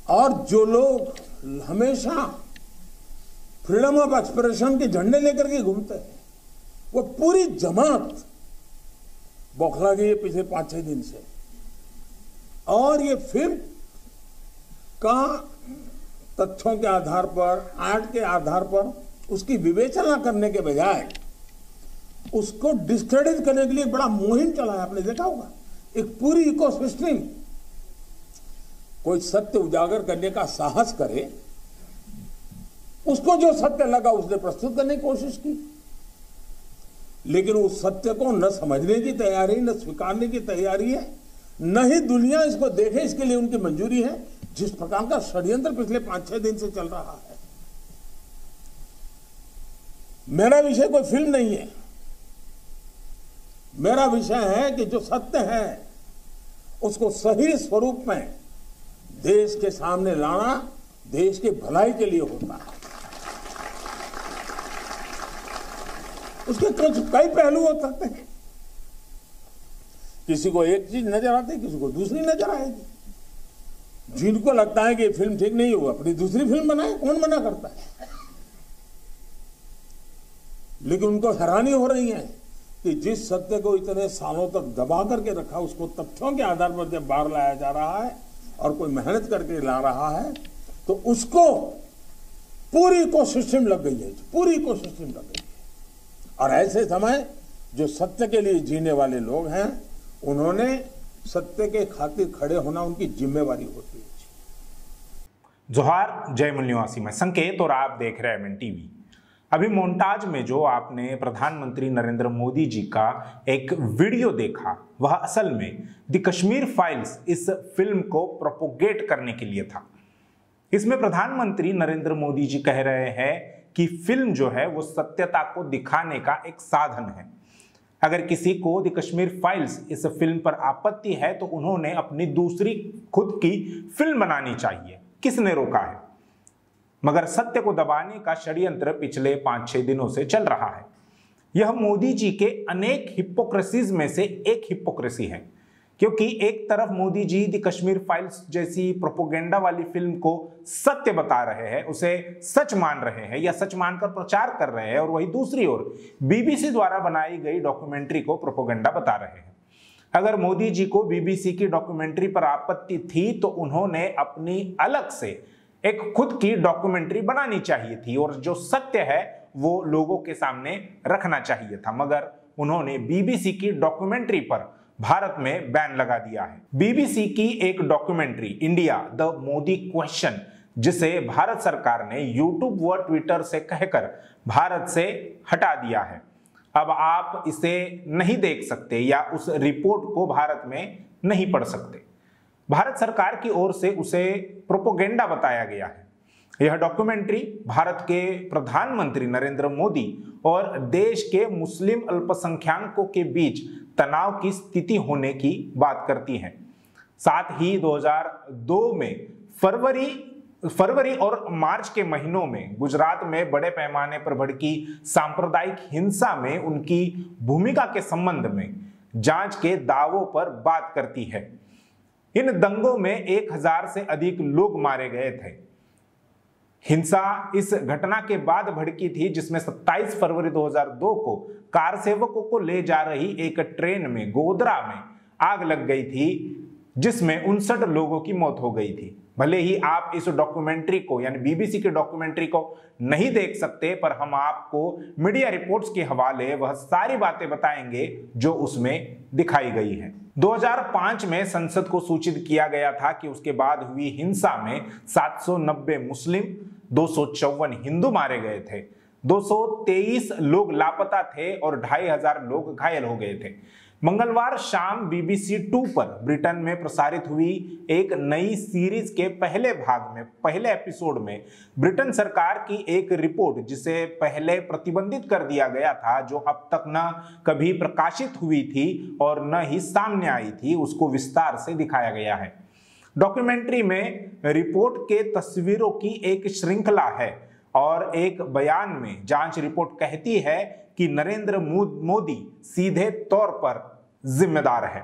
और जो लोग हमेशा फ्रीडम ऑफ एक्सप्रेशन के झंडे लेकर के घूमते हैं, वो पूरी जमात बौखला गई है पिछले 5-6 दिन से। और ये फिल्म का तथ्यों के आधार पर, आर्ट के आधार पर उसकी विवेचना करने के बजाय उसको डिस्क्रेडिट करने के लिए बड़ा मुहिम चला है। आपने देखा होगा, एक पूरी इकोसिस्टम, कोई सत्य उजागर करने का साहस करे, उसको जो सत्य लगा उसने प्रस्तुत करने की कोशिश की, लेकिन उस सत्य को न समझने की तैयारी, न स्वीकारने की तैयारी है, न ही दुनिया इसको देखे इसके लिए उनकी मंजूरी है। जिस प्रकार का षड्यंत्र पिछले 5-6 दिन से चल रहा है। मेरा विषय कोई फिल्म नहीं है, मेरा विषय है कि जो सत्य है उसको सही स्वरूप में देश के सामने लाना देश की भलाई के लिए होता है। उसके कुछ कई पहलू हो सकते हैं, किसी को एक चीज नजर आती है, किसी को दूसरी नजर आएगी। जिनको लगता है कि ये फिल्म ठीक नहीं हो, अपनी दूसरी फिल्म बनाए, कौन मना करता है। लेकिन उनको हैरानी हो रही है कि जिस सत्य को इतने सालों तक दबा करके रखा, उसको तथ्यों के आधार पर जब बाहर लाया जा रहा है और कोई मेहनत करके ला रहा है, तो उसको पूरी इकोसिस्टम लग गई है, पूरी इकोसिस्टम लग गई है। और ऐसे समय जो सत्य के लिए जीने वाले लोग हैं, उन्होंने सत्य के खातिर खड़े होना उनकी जिम्मेवारी होती है। जोहार, जय मूल निवासी, मैं संकेत और आप देख रहे हैं एमएन टीवी। अभी मोन्टाज में जो आपने प्रधानमंत्री नरेंद्र मोदी जी का एक वीडियो देखा, वह असल में द कश्मीर फाइल्स इस फिल्म को प्रोपोगेट करने के लिए था। इसमें प्रधानमंत्री नरेंद्र मोदी जी कह रहे हैं कि फिल्म जो है वो सत्यता को दिखाने का एक साधन है। अगर किसी को द कश्मीर फाइल्स इस फिल्म पर आपत्ति है तो उन्होंने अपनी दूसरी खुद की फिल्म बनानी चाहिए। किसने रोका है? मगर सत्य को दबाने का षड्यंत्र पिछले 5-6 दिनों से चल रहा है। यह मोदी जी के अनेक हिपोक्रेसीज में से एक हिपोक्रेसी है, क्योंकि एक तरफ मोदी जी द कश्मीर फाइल्स जैसी प्रोपोगेंडा वाली फिल्म को सत्य बता रहे हैं, उसे सच मान रहे हैं या सच मानकर प्रचार कर रहे हैं, और वहीं दूसरी ओर बीबीसी द्वारा बनाई गई डॉक्यूमेंट्री को प्रोपोगेंडा बता रहे हैं। अगर मोदी जी को बीबीसी की डॉक्यूमेंट्री पर आपत्ति थी तो उन्होंने अपनी अलग से एक खुद की डॉक्यूमेंट्री बनानी चाहिए थी और जो सत्य है वो लोगों के सामने रखना चाहिए था। मगर उन्होंने बीबीसी की डॉक्यूमेंट्री पर भारत में बैन लगा दिया है। बीबीसी की एक documentary India the Modi question, जिसे भारत सरकार ने यूट्यूब व ट्विटर से कहकर भारत से हटा दिया है। अब आप इसे नहीं देख सकते या उस रिपोर्ट को भारत में नहीं पढ़ सकते। भारत सरकार की ओर से उसे प्रोपोगेंडा बताया गया है। यह डॉक्यूमेंट्री भारत के प्रधानमंत्री नरेंद्र मोदी और देश के मुस्लिम अल्पसंख्यकों के बीच तनाव की स्थिति होने की बात करती है। साथ ही 2002 में फरवरी और मार्च के महीनों में गुजरात में बड़े पैमाने पर भड़की सांप्रदायिक हिंसा में उनकी भूमिका के संबंध में जांच के दावों पर बात करती है। इन दंगों में 1000 से अधिक लोग मारे गए थे। हिंसा इस घटना के बाद भड़की थी, जिसमें 27 फरवरी 2002 को कार सेवकों को ले जा रही एक ट्रेन में गोधरा में आग लग गई थी, जिसमें 59 लोगों की मौत हो गई थी। भले ही आप इस डॉक्यूमेंट्री को यानी बीबीसी की डॉक्यूमेंट्री को नहीं देख सकते, पर हम आपको मीडिया रिपोर्ट्स के हवाले वह सारी बातें बताएंगे जो उसमें दिखाई गई है। 2005 में संसद को सूचित किया गया था कि उसके बाद हुई हिंसा में 790 मुस्लिम, 254 हिंदू मारे गए थे, 223 लोग लापता थे और 2500 लोग घायल हो गए थे। मंगलवार शाम BBC 2 पर ब्रिटेन में प्रसारित हुई एक नई सीरीज के पहले एपिसोड में ब्रिटेन सरकार की एक रिपोर्ट, जिसे पहले प्रतिबंधित कर दिया गया था, जो अब तक न कभी प्रकाशित हुई थी और न ही सामने आई थी, उसको विस्तार से दिखाया गया है। डॉक्यूमेंट्री में रिपोर्ट के तस्वीरों की एक श्रृंखला है और एक बयान में जांच रिपोर्ट कहती है कि नरेंद्र मोदी सीधे तौर पर जिम्मेदार है।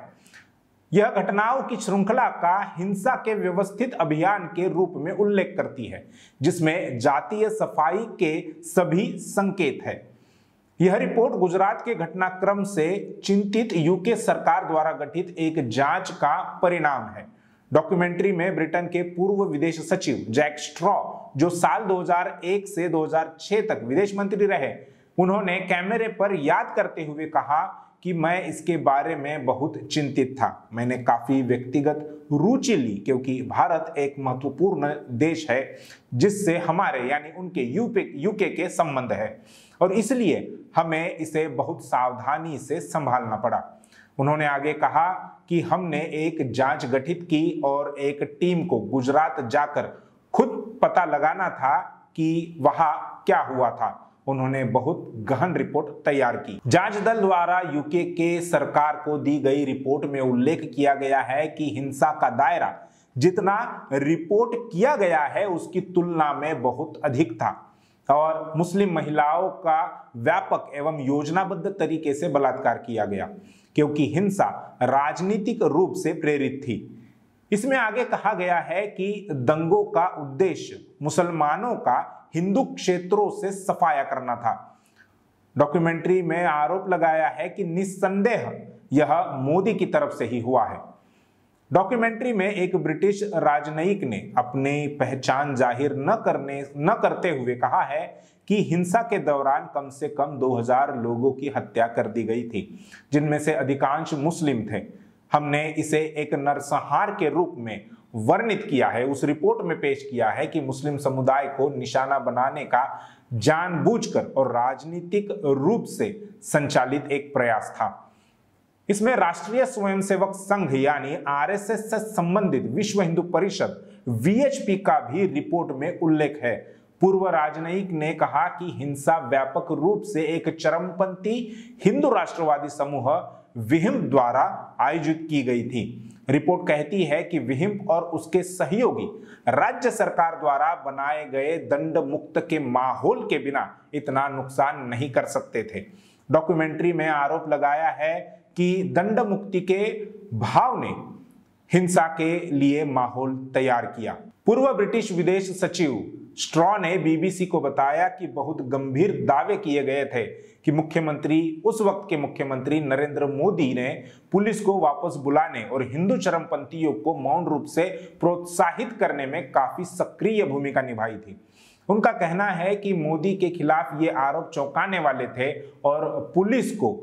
यह घटनाओं की श्रृंखला का हिंसा के व्यवस्थित अभियान के रूप में उल्लेख करती है, जिसमें जातीय सफाई के सभी संकेत है। यह रिपोर्ट गुजरात के घटनाक्रम से चिंतित यूके सरकार द्वारा गठित एक जांच का परिणाम है। डॉक्यूमेंट्री में ब्रिटेन के पूर्व विदेश सचिव जैक स्ट्रॉ, जो साल 2001 से 2006 तक विदेश मंत्री रहे, उन्होंने कैमरे पर याद करते हुए कहा कि मैं इसके बारे में बहुत चिंतित था। मैंने काफी व्यक्तिगत रुचि ली क्योंकि भारत एक महत्वपूर्ण देश है जिससे हमारे यानी उनके यूके के संबंध है और इसलिए हमें इसे बहुत सावधानी से संभालना पड़ा। उन्होंने आगे कहा कि हमने एक जांच गठित की और एक टीम को गुजरात जाकर खुद पता लगाना था कि वहां क्या हुआ था। उन्होंने बहुत गहन रिपोर्ट तैयार की। जांच दल द्वारा यूके के सरकार को दी गई रिपोर्ट में उल्लेख किया गया है कि हिंसा का दायरा जितना रिपोर्ट किया गया है उसकी तुलना में बहुत अधिक था और मुस्लिम महिलाओं का व्यापक एवं योजनाबद्ध तरीके से बलात्कार किया गया क्योंकि हिंसा राजनीतिक रूप से प्रेरित थी। इसमें आगे कहा गया है कि दंगों का उद्देश्य मुसलमानों का हिंदू क्षेत्रों से सफाया करना था। डॉक्यूमेंट्री में आरोप लगाया है कि निस्संदेह यह मोदी की तरफ से ही हुआ है। डॉक्यूमेंट्री में एक ब्रिटिश राजनयिक ने अपनी पहचान जाहिर न करते हुए कहा है कि हिंसा के दौरान कम से कम 2000 लोगों की हत्या कर दी गई थी, जिनमें से अधिकांश मुस्लिम थे। हमने इसे एक नरसंहार के रूप में वर्णित किया है। उस रिपोर्ट में पेश किया है कि मुस्लिम समुदाय को निशाना बनाने का जानबूझकर और राजनीतिक रूप से संचालित एक प्रयास था। इसमें राष्ट्रीय स्वयंसेवक संघ यानी आरएसएस से संबंधित विश्व हिंदू परिषद वीएचपी का भी रिपोर्ट में उल्लेख है। पूर्व राजनयिक ने कहा कि हिंसा व्यापक रूप से एक चरमपंथी हिंदू राष्ट्रवादी समूह विहिंप द्वारा आयोजित की गई थी। रिपोर्ट कहती है कि विहिंप और उसके सहयोगी राज्य सरकार द्वारा बनाए गए दंड मुक्त के माहौल के बिना इतना नुकसान नहीं कर सकते थे। डॉक्यूमेंट्री में आरोप लगाया है कि दंड मुक्ति के भाव ने हिंसा के लिए माहौल तैयार किया। पूर्व ब्रिटिश विदेश सचिव स्ट्रॉ ने बीबीसी को बताया कि बहुत गंभीर दावे किए गए थे कि उस वक्त के मुख्यमंत्री नरेंद्र मोदी ने पुलिस को वापस बुलाने और हिंदू चरमपंथियों को मौन रूप से प्रोत्साहित करने में काफी सक्रिय भूमिका निभाई थी। उनका कहना है कि मोदी के खिलाफ ये आरोप चौंकाने वाले थे और पुलिस को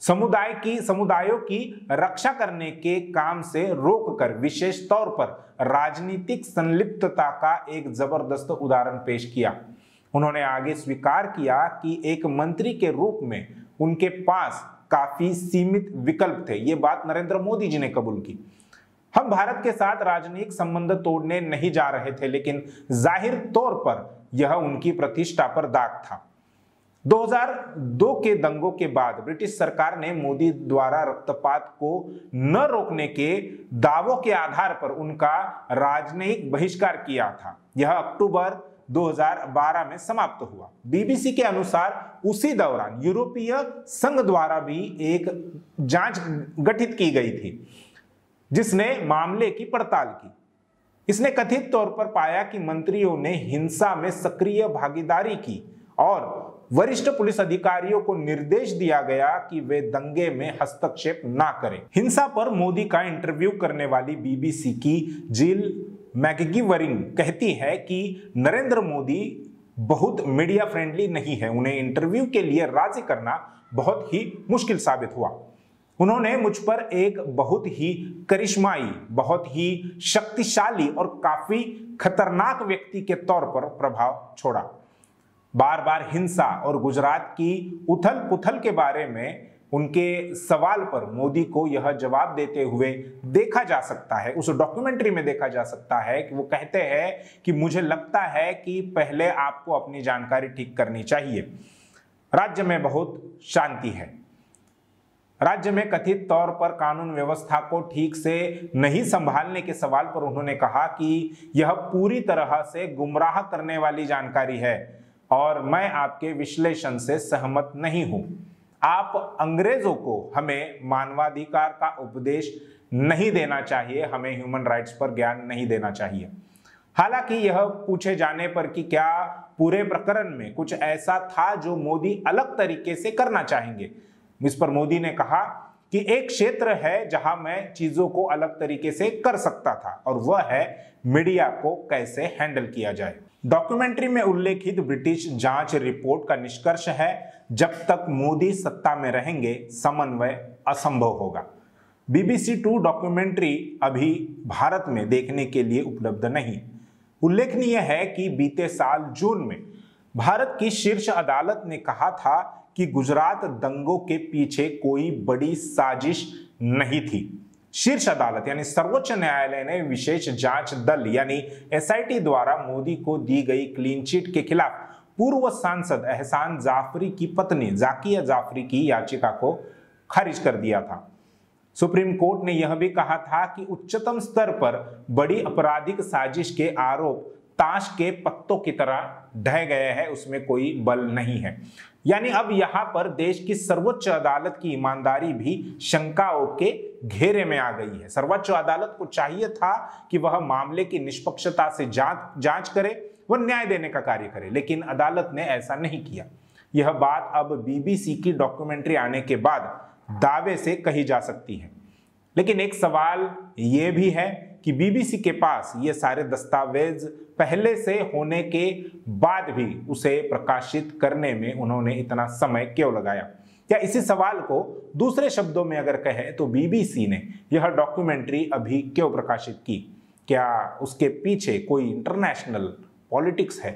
समुदायों की रक्षा करने के काम से रोककर विशेष तौर पर राजनीतिक संलिप्तता का एक जबरदस्त उदाहरण पेश किया। उन्होंने आगे स्वीकार किया कि एक मंत्री के रूप में उनके पास काफी सीमित विकल्प थे। ये बात नरेंद्र मोदी जी ने कबूल की। हम भारत के साथ राजनीतिक संबंध तोड़ने नहीं जा रहे थे, लेकिन जाहिर तौर पर यह उनकी प्रतिष्ठा पर दाग था। 2002 के दंगों के बाद ब्रिटिश सरकार ने मोदी द्वारा रक्तपात को न रोकने के दावों के आधार पर उनका राजनयिक बहिष्कार किया था। यह अक्टूबर 2012 में समाप्त हुआ। बीबीसी के अनुसार उसी दौरान यूरोपीय संघ द्वारा भी एक जांच गठित की गई थी जिसने मामले की पड़ताल की। इसने कथित तौर पर पाया कि मंत्रियों ने हिंसा में सक्रिय भागीदारी की और वरिष्ठ पुलिस अधिकारियों को निर्देश दिया गया कि वे दंगे में हस्तक्षेप ना करें। हिंसा पर मोदी का इंटरव्यू करने वाली बीबीसी की जिल मैकगिवरिंग कहती है कि नरेंद्र मोदी बहुत मीडिया फ्रेंडली नहीं है। उन्हें इंटरव्यू के लिए राजी करना बहुत ही मुश्किल साबित हुआ। उन्होंने मुझ पर एक बहुत ही करिश्माई, बहुत ही शक्तिशाली और काफी खतरनाक व्यक्ति के तौर पर प्रभाव छोड़ा। बार बार हिंसा और गुजरात की उथल पुथल के बारे में उनके सवाल पर मोदी को यह जवाब देते हुए देखा जा सकता है, उस डॉक्यूमेंट्री में देखा जा सकता है कि वो कहते हैं कि मुझे लगता है कि पहले आपको अपनी जानकारी ठीक करनी चाहिए। राज्य में बहुत शांति है। राज्य में कथित तौर पर कानून व्यवस्था को ठीक से नहीं संभालने के सवाल पर उन्होंने कहा कि यह पूरी तरह से गुमराह करने वाली जानकारी है और मैं आपके विश्लेषण से सहमत नहीं हूं। आप अंग्रेजों को हमें मानवाधिकार का उपदेश नहीं देना चाहिए, हमें ह्यूमन राइट्स पर ज्ञान नहीं देना चाहिए। हालांकि यह पूछे जाने पर कि क्या पूरे प्रकरण में कुछ ऐसा था जो मोदी अलग तरीके से करना चाहेंगे, इस पर मोदी ने कहा कि एक क्षेत्र है जहां मैं चीजों को अलग तरीके से कर सकता था और वह है मीडिया को कैसे हैंडल किया जाए। डॉक्यूमेंट्री में उल्लेखित ब्रिटिश जांच रिपोर्ट का निष्कर्ष है, जब तक मोदी सत्ता में रहेंगे समन्वय असंभव होगा। BBC 2 डॉक्यूमेंट्री अभी भारत में देखने के लिए उपलब्ध नहीं। उल्लेखनीय है कि बीते साल जून में भारत की शीर्ष अदालत ने कहा था कि गुजरात दंगों के पीछे कोई बड़ी साजिश नहीं थी। शीर्ष अदालत यानी सर्वोच्च न्यायालय ने विशेष जांच दल यानी SIT द्वारा मोदी को दी गई क्लीन चिट के खिलाफ पूर्व सांसद एहसान जाफरी की पत्नी जाकिया जाफरी की याचिका को खारिज कर दिया था। सुप्रीम कोर्ट ने यह भी कहा था कि उच्चतम स्तर पर बड़ी आपराधिक साजिश के आरोप ताश के पत्तों की तरह ढह गए हैं, उसमें कोई बल नहीं है। यानी अब यहां पर देश की सर्वोच्च अदालत की ईमानदारी भी शंकाओं के घेरे में आ गई है। सर्वोच्च अदालत को चाहिए था कि वह मामले की निष्पक्षता से जांच करे, वह न्याय देने का कार्य करे, लेकिन अदालत ने ऐसा नहीं किया। यह बात अब BBC की डॉक्यूमेंट्री आने के बाद दावे से कही जा सकती है। लेकिन एक सवाल यह भी है कि BBC के पास ये सारे दस्तावेज पहले से होने के बाद भी उसे प्रकाशित करने में उन्होंने इतना समय क्यों लगाया? क्या इसी सवाल को दूसरे शब्दों में अगर कहें तो BBC ने यह डॉक्यूमेंट्री अभी क्यों प्रकाशित की? क्या उसके पीछे कोई इंटरनेशनल पॉलिटिक्स है?